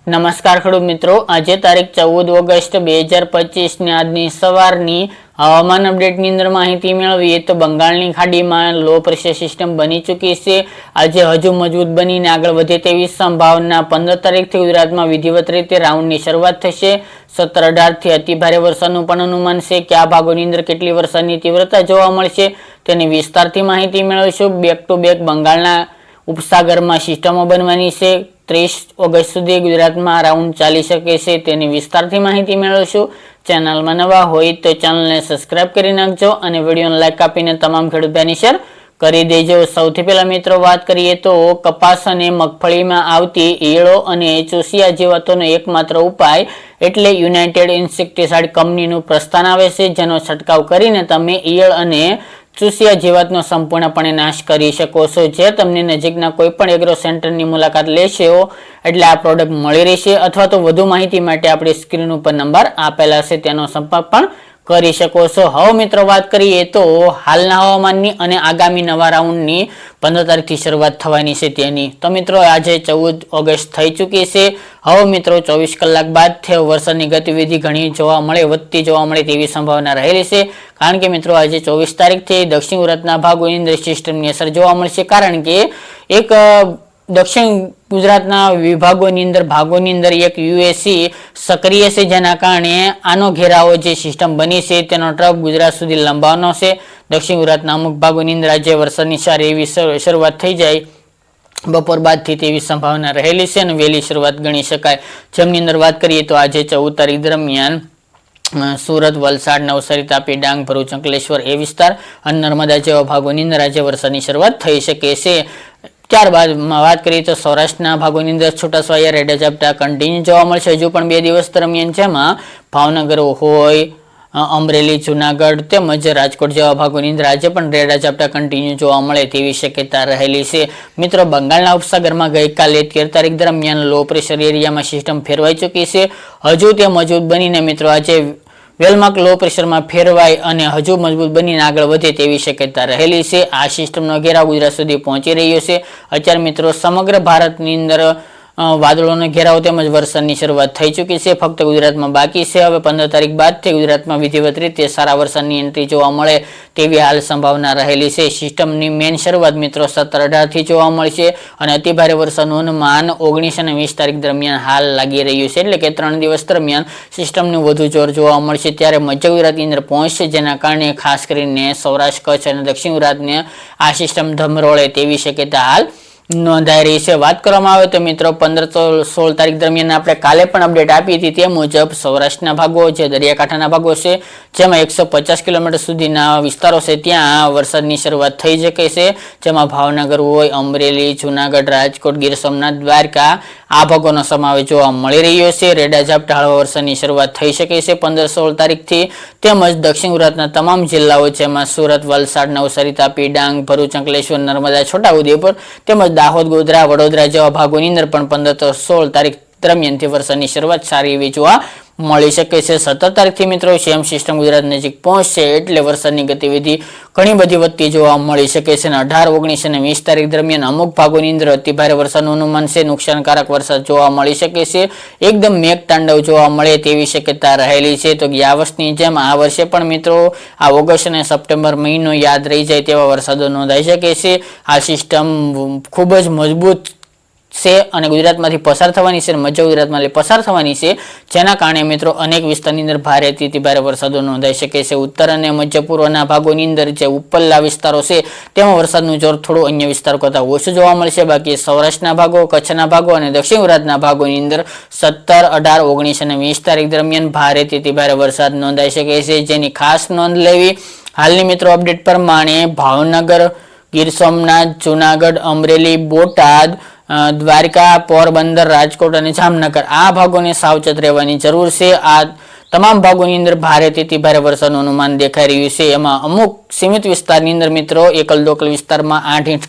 નમસ્કાર ખેડૂત મિત્રો, આજે તારીખ 14 ઓગસ્ટ 2025 ને આજની સવારની હવામાન અપડેટની અંદર માહિતી મેળવીએ તો બંગાળની ખાડીમાં લો પ્રેશર સિસ્ટમ બની ચૂકી છે. આજે હજુ મજબૂત બનીને આગળ વધે તેવી સંભાવના. 15 તારીખથી ગુજરાતમાં વિધિવત રીતે રાઉન્ડની શરૂઆત થશે. 17-18 થી અતિ ભારે વરસાદનું પણ અનુમાન છે. કયા ભાગોની અંદર કેટલી વરસાદની તીવ્રતા જોવા મળશે તેની વિસ્તારથી માહિતી મેળવીશું. બેક ટુ બેક બંગાળના ઉપસાગરમાં સિસ્ટમો બનવાની છે. 30 ઓગસ્ટ સુધી ગુજરાતમાં રાઉન્ડ ચાલી શકે છે તેની વિસ્તારથી માહિતી મેળવશું. ચેનલમાં નવા હોય તો ચેનલને સબસ્ક્રાઇબ કરી નાખજો અને વિડીયોને લાઈક આપીને તમામ ખેડૂત ભાઈની શેર કરી દેજો. સૌથી પહેલા મિત્રો વાત કરીએ તો કપાસ અને મગફળીમાં આવતી ઈયળો અને ચૂસિયા જીવાતોનો એકમાત્ર ઉપાય એટલે યુનાઇટેડ ઇન્સેક્ટિસાઇડ કંપનીનું પ્રસ્થાન આવે છે, જેનો છંટકાવ કરીને તમે ઈયળ અને ચૂસિયા જીવાતનો સંપૂર્ણપણે નાશ કરી શકો છો. જે તમને નજીકના કોઈ પણ એગ્રો સેન્ટરની મુલાકાત લેશો એટલે આ પ્રોડક્ટ મળી રહેશે, અથવા તો વધુ માહિતી માટે આપણી સ્ક્રીન ઉપર નંબર આપેલા છે તેનો સંપર્ક પણ કરી શકો છો. હવે મિત્રો વાત કરીએ તો હાલના હવામાનની અને આગામી નવા રાઉન્ડની 15 તારીખથી શરૂઆત થવાની છે તેની. તો મિત્રો આજે 14 ઓગસ્ટ થઈ ચૂકી છે. હવે મિત્રો 24 કલાક બાદ વરસાદની ગતિવિધિ ઘણી વધતી જોવા મળે તેવી સંભાવના રહેલી છે. કારણ કે મિત્રો આજે 24 તારીખથી દક્ષિણ ગુજરાતના ભાગોની અંદર સિસ્ટમની અસર જોવા મળશે. કારણ કે એક દક્ષિણ ગુજરાતના ભાગોની અંદર એક યુએસી સક્રિય છે, જેના કારણે આનો ઘેરાવો જે સિસ્ટમ બની છે તેનો ટ્રફ ગુજરાત સુધી લંબાવવાનો છે. દક્ષિણ ગુજરાતના અમુક ભાગોની અંદર આજે વરસાદની સારી એવી શરૂઆત થઈ જાય બપોર બાદથી તેવી સંભાવના રહેલી છે અને વહેલી શરૂઆત ગણી શકાય. જેમની અંદર વાત કરીએ તો આજે 14 તારીખ દરમિયાન સુરત, વલસાડ, નવસારી, તાપી, ડાંગ, ભરૂચ, અંકલેશ્વર એ વિસ્તાર અને નર્મદા જેવા ભાગોની અંદર આજે વરસાદની શરૂઆત થઈ શકે છે. ત્યારબાદ વાત કરીએ તો સૌરાષ્ટ્રના ભાગોની અંદર છૂટાછવાયા રેડ ઝાપટા કન્ટિન્યુ જોવા મળશે હજુ પણ 2 દિવસ દરમિયાન, જેમાં ભાવનગર હોય, અમરેલી, જુનાગઢ તેમજ રાજકોટ જેવા ભાગોની અંદર આજે પણ રેડ ઝાપટા કન્ટિન્યુ જોવા મળે તેવી શક્યતા રહેલી છે. મિત્રો બંગાળના ઉપસાગરમાં ગઈકાલે 13 તારીખ દરમિયાન લો પ્રેશર એરિયામાં સિસ્ટમ ફેરવાઈ ચૂકી છે. હજુ તે મજબૂત બનીને મિત્રો આજે વેલમાર્ક લો પ્રેશરમાં ફેરવાય અને હજુ મજબૂત બનીને આગળ વધે તેવી શક્યતા રહેલી છે. આ સિસ્ટમનો ઘેરાવ ગુજરાત સુધી પહોંચી રહ્યો છે. અત્યારે મિત્રો સમગ્ર ભારતની અંદર વાદળોનો ઘેરાવ તેમજ વરસાદની શરૂઆત થઈ ચૂકી છે. ફક્ત ગુજરાતમાં બાકી છે. હવે 15 તારીખ બાદથી ગુજરાતમાં વિધિવત રીતે સારા વરસાદની એન્ટ્રી જોવા મળે તેવી હાલ સંભાવના રહેલી છે. સિસ્ટમની મેન શરૂઆત મિત્રો 17-18 થી જોવા મળશે અને અતિભારે વરસાદનું અનુમાન 19 અને 20 તારીખ દરમિયાન હાલ લાગી રહ્યું છે. એટલે કે 3 દિવસ દરમિયાન સિસ્ટમનું વધુ જોર જોવા મળશે. ત્યારે મધ્ય ગુજરાતની અંદર પહોંચશે, જેના કારણે ખાસ કરીને સૌરાષ્ટ્ર, કચ્છ અને દક્ષિણ ગુજરાતને આ સિસ્ટમ ધમરોળે તેવી શક્યતા હાલ નોંધાઈ રહી છે. વાત કરવામાં આવે તો મિત્રો 15-16 તારીખ દરમિયાન આપણે કાલે પણ અપડેટ આપી હતી તે મુજબ સૌરાષ્ટ્રના ભાગો જે દરિયાકાંઠાના ભાગો છે, જેમાં 150 કિલોમીટર સુધીના વિસ્તારો છે ત્યાં વરસાદની શરૂઆત થઈ શકે છે. જેમાં ભાવનગર હોય, અમરેલી, જુનાગઢ, રાજકોટ, ગીર સોમનાથ, દ્વારકા આ ભાગોનો સમાવેશ જોવા મળી રહ્યો છે. રેડા ઝાપટા હળવા વરસાદની શરૂઆત થઈ શકે છે 15-16 તારીખથી. તેમજ દક્ષિણ ગુજરાતના તમામ જિલ્લાઓ જેમાં સુરત, વલસાડ, નવસારી, તાપી, ડાંગ, ભરૂચ, અંકલેશ્વર, નર્મદા, છોટાઉદેપુર તેમજ દાહોદ, ગોધરા, વડોદરા જેવા ભાગોની અંદર પણ 15-16 તારીખ દરમિયાનથી વરસાદની શરૂઆત સારી એવી જોવા મળી શકે છે. 17 તારીખથી મિત્રો સેમ સિસ્ટમ ગુજરાત નજીક પહોંચશે એટલે વરસાદની ગતિવિધિ ઘણી બધી વધતી જોવા મળી શકે છે. 18, 19 અને 20 તારીખ દરમિયાન અમુક ભાગોની અંદર અતિભારે વરસાદનું અનુમાન છે. નુકસાનકારક વરસાદ જોવા મળી શકે છે. એકદમ મેઘતાંડવ જોવા મળે તેવી શક્યતા રહેલી છે. તો ગયા વર્ષની જેમ આ વર્ષે પણ મિત્રો આ ઓગસ્ટ અને સપ્ટેમ્બર મહિનો યાદ રહી જાય તેવા વરસાદો નોંધાઈ શકે છે. આ સિસ્ટમ ખૂબ જ મજબૂત છે અને ગુજરાતમાંથી પસાર થવાની છે, મધ્ય ગુજરાતમાંથી પસાર થવાની છે, જેના કારણે મિત્રો અનેક વિસ્તારની અંદર ભારેથી ભારે વરસાદો નોંધાઈ શકે છે. ઉત્તર અને મધ્ય પૂર્વના ભાગોની અંદર જે ઉપરલા વિસ્તારો છે તેમાં વરસાદનું જોર થોડું અન્ય વિસ્તારો કરતાં ઓછું જોવા મળશે. બાકી સૌરાષ્ટ્રના ભાગો, કચ્છના ભાગો અને દક્ષિણ ગુજરાતના ભાગોની અંદર 17, 18, 19 અને 20 તારીખ દરમિયાન ભારેથી ભારે વરસાદ નોંધાઈ શકે છે, જેની ખાસ નોંધ લેવી. હાલની મિત્રો અપડેટ પ્રમાણે ભાવનગર, ગીર સોમનાથ, જુનાગઢ, અમરેલી, બોટાદ, દ્વારકા, પોરબંદર, રાજકોટ અને જામનગર આ ભાગોને સાવચેત રહેવાની જરૂર છે. આ તમામ ભાગોની અંદર ભારેથી ભારે વરસાદનું અનુમાન દેખાઈ રહ્યું છે. એમાં અમુક સીમિત વિસ્તારની અંદર મિત્રો એકલ દોકલ વિસ્તારમાં 8 ઇંચ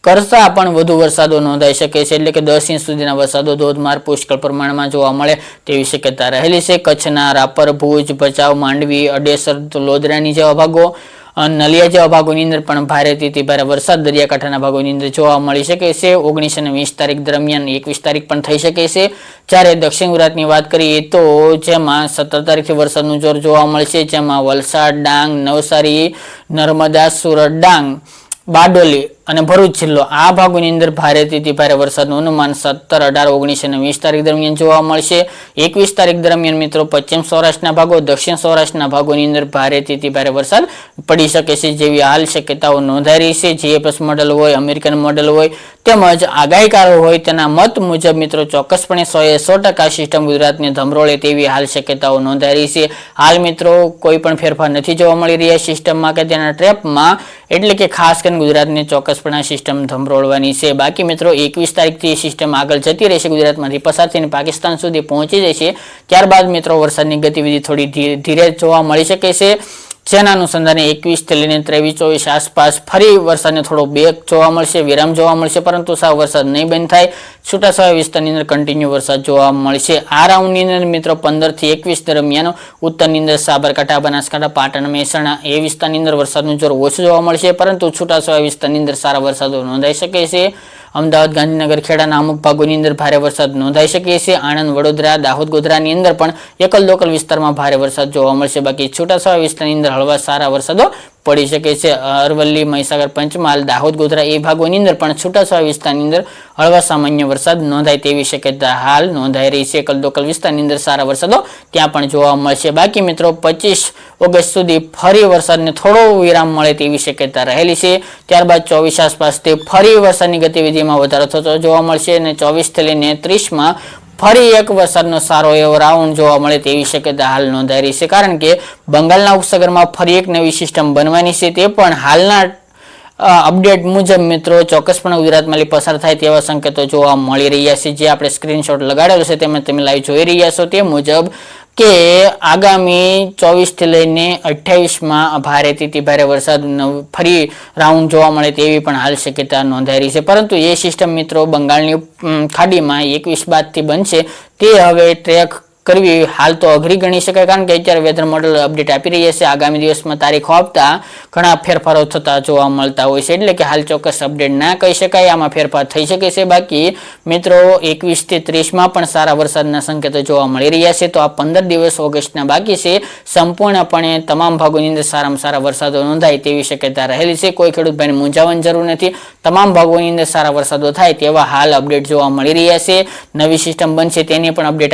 કરતા પણ વધુ વરસાદો નોંધાઈ શકે છે. એટલે કે 10 ઇંચ સુધીના વરસાદો ધોધમાર પુષ્કળ પ્રમાણમાં જોવા મળે તેવી શક્યતા રહેલી છે. કચ્છના રાપર, ભુજ, ભચાઉ, માંડવી, અડેસર, લોધરાની જેવા ભાગો નલિયા જેવા ભાગોની અંદર પણ ભારેથી અતિ ભારે વરસાદ દરિયાકાંઠાના ભાગોની અંદર જોવા મળી શકે છે. 19 અને 20 તારીખ દરમિયાન 21 તારીખ પણ થઈ શકે છે. જ્યારે દક્ષિણ ગુજરાતની વાત કરીએ તો જેમાં 17 તારીખથી વરસાદનું જોર જોવા મળશે, જેમાં વલસાડ, ડાંગ, નવસારી, નર્મદા, સુરત, ડાંગ, બારડોલી અને ભરૂચ જિલ્લો આ ભાગોની અંદર ભારેથી ભારે વરસાદનું અનુમાન 17, 18, 19 અને 20 તારીખ દરમિયાન જોવા મળશે. 21 તારીખ દરમિયાન મિત્રો પશ્ચિમ સૌરાષ્ટ્રના ભાગો, દક્ષિણ સૌરાષ્ટ્રના ભાગોની અંદર ભારેથી ભારે વરસાદ પડી શકે છે જેવી હાલ શક્યતાઓ નોંધાઈ રહી છે. જીએફએસ મોડેલ હોય, અમેરિકન મોડેલ હોય તેમજ આગાહીકારો હોય તેના મત મુજબ મિત્રો ચોક્કસપણે 100% સિસ્ટમ ગુજરાતને ધમરોળે તેવી હાલ શક્યતાઓ નોંધાઈ રહી છે. હાલ મિત્રો કોઈ પણ ફેરફાર નથી જોવા મળી રહ્યા સિસ્ટમમાં કે તેના ટ્રેપમાં, એટલે કે ખાસ કરીને ગુજરાતને ચોક્કસપણે સિસ્ટમ ધમરોળવાની છે. બાકી મિત્રો 21 તારીખથી સિસ્ટમ આગળ જતી રહેશે, ગુજરાતમાંથી પસાર થઈને પાકિસ્તાન સુધી પહોંચી જશે. ત્યારબાદ મિત્રો વરસાદની ગતિવિધિ થોડી ધીરે જોવા મળી શકે છે. જેના અનુસંધાને 21 થી લઈને 23-24 આસપાસ ફરી વરસાદને થોડો બ્રેક જોવા મળશે, વિરામ જોવા મળશે, પરંતુ સાવ વરસાદ નહીં બંધ થાય. છૂટાછવાયા વિસ્તારની અંદર કન્ટિન્યુ વરસાદ જોવા મળશે. આ રાઉન્ડની અંદર મિત્રો 15 થી 21 દરમિયાન ઉત્તરની અંદર સાબરકાંઠા, બનાસકાંઠા, પાટણ, મહેસાણા એ વિસ્તારની અંદર વરસાદનું જોર ઓછું જોવા મળશે, પરંતુ છૂટાછવાયા વિસ્તારની અંદર સારા વરસાદો નોંધાઈ શકે છે. અમદાવાદ, ગાંધીનગર, ખેડાના અમુક ભાગોની અંદર ભારે વરસાદ નોંધાઈ શકે છે. આણંદ, વડોદરા, દાહોદ, ગોધરાની અંદર પણ એકલ લોકલ વિસ્તારમાં ભારે વરસાદ જોવા મળશે. બાકી છૂટાછવાયા વિસ્તારની અંદર હળવા સારા વરસાદો પડી શકે છે. અરવલ્લી, મહીસાગર, પંચમહાલ, દાહોદ, ગોધરા એ ભાગોની અંદર પણ છૂટાછવાયા વિસ્તારની અંદર હળવા સામાન્ય વરસાદ નોંધાય તેવી શક્યતા હાલ નોંધાઈ રહી છે. એકલ લોકલ વિસ્તારની અંદર સારા વરસાદો ત્યાં પણ જોવા મળશે. બાકી મિત્રો 25 ઓગસ્ટ સુધી ફરી વરસાદને થોડો વિરામ મળે તેવી શક્યતા રહેલી છે. ત્યારબાદ 24 આસપાસથી ફરી વરસાદની ગતિવિધિમાં વધારો થતો જોવા મળશે અને 24 થી લઈને 30માં ફરી એક વરસાદનો સારો એવો રાઉન્ડ જોવા મળે તેવી શક્યતા હાલ નોંધાઈ રહી છે. કારણ કે બંગાળના ઉપસાગરમાં ફરી એક નવી સિસ્ટમ બનવાની છે. તે પણ હાલના અપડેટ મુજબ મિત્રો ચોક્કસપણે ગુજરાતમાંથી પસાર થાય તેવા સંકેતો જોવા મળી રહ્યા છે. જે આપણે સ્ક્રીનશોટ લગાડેલો છે તેમાં તમે લાઈવ જોઈ રહ્યા છો તે મુજબ કે આગામી 24 થી લઈને 28માં ભારેથી ભારે વરસાદ ફરી રાઉન્ડ જોવા મળે તેવી પણ હાલ શક્યતા નોંધાઈ રહી છે. પરંતુ એ સિસ્ટમ મિત્રો બંગાળની ખાડીમાં 21 બાદથી બનશે તે હવે ટ્રેક કરવી હાલ તો અઘરી ગણી શકાય, કારણ કે અત્યારે વેધર મોડેલ અપડેટ આપી રહ્યા છે. આગામી દિવસમાં તારીખો આપતા ઘણા ફેરફારો થતા જોવા મળતા હોય છે, એટલે કે હાલ ચોક્કસ અપડેટ ના કહી શકાય, આમાં ફેરફાર થઈ શકે છે. બાકી મિત્રો 21 થી 30માં પણ સારા વરસાદના સંકેતો જોવા મળી રહ્યા છે. તો આ 15 દિવસ ઓગસ્ટના બાકી છે. સંપૂર્ણપણે તમામ ભાગોની અંદર સારામાં સારા વરસાદો નોંધાય તેવી શક્યતા રહેલી છે. કોઈ ખેડૂત ભાઈને મૂંઝાવવાની જરૂર નથી. તમામ ભાગોની અંદર સારા વરસાદો થાય તેવા હાલ અપડેટ જોવા મળી રહ્યા છે. નવી સિસ્ટમ બનશે તેની પણ અપડેટ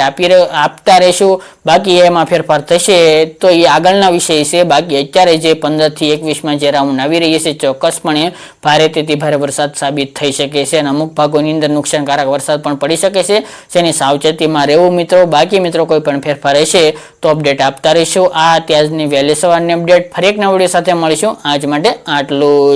આપતા રહેશું. બાકી એમાં ફેરફાર થશે તો એ આગળના વિષય છે. બાકી અત્યારે જે 15 થી 21માં જે રાઉન્ડ આવી રહી છે ચોક્કસપણે ભારેથી ભારે વરસાદ સાબિત થઈ શકે છે અને અમુક ભાગોની અંદર નુકસાનકારક વરસાદ પણ પડી શકે છે, જેની સાવચેતીમાં રહેવું મિત્રો. બાકી મિત્રો કોઈ પણ ફેરફાર રહેશે તો અપડેટ આપતા રહીશું. આ ત્યાંની વહેલી સવારની અપડેટ. ફરી એક નવા વિડીયો સાથે મળીશું. આજ માટે આટલું જ.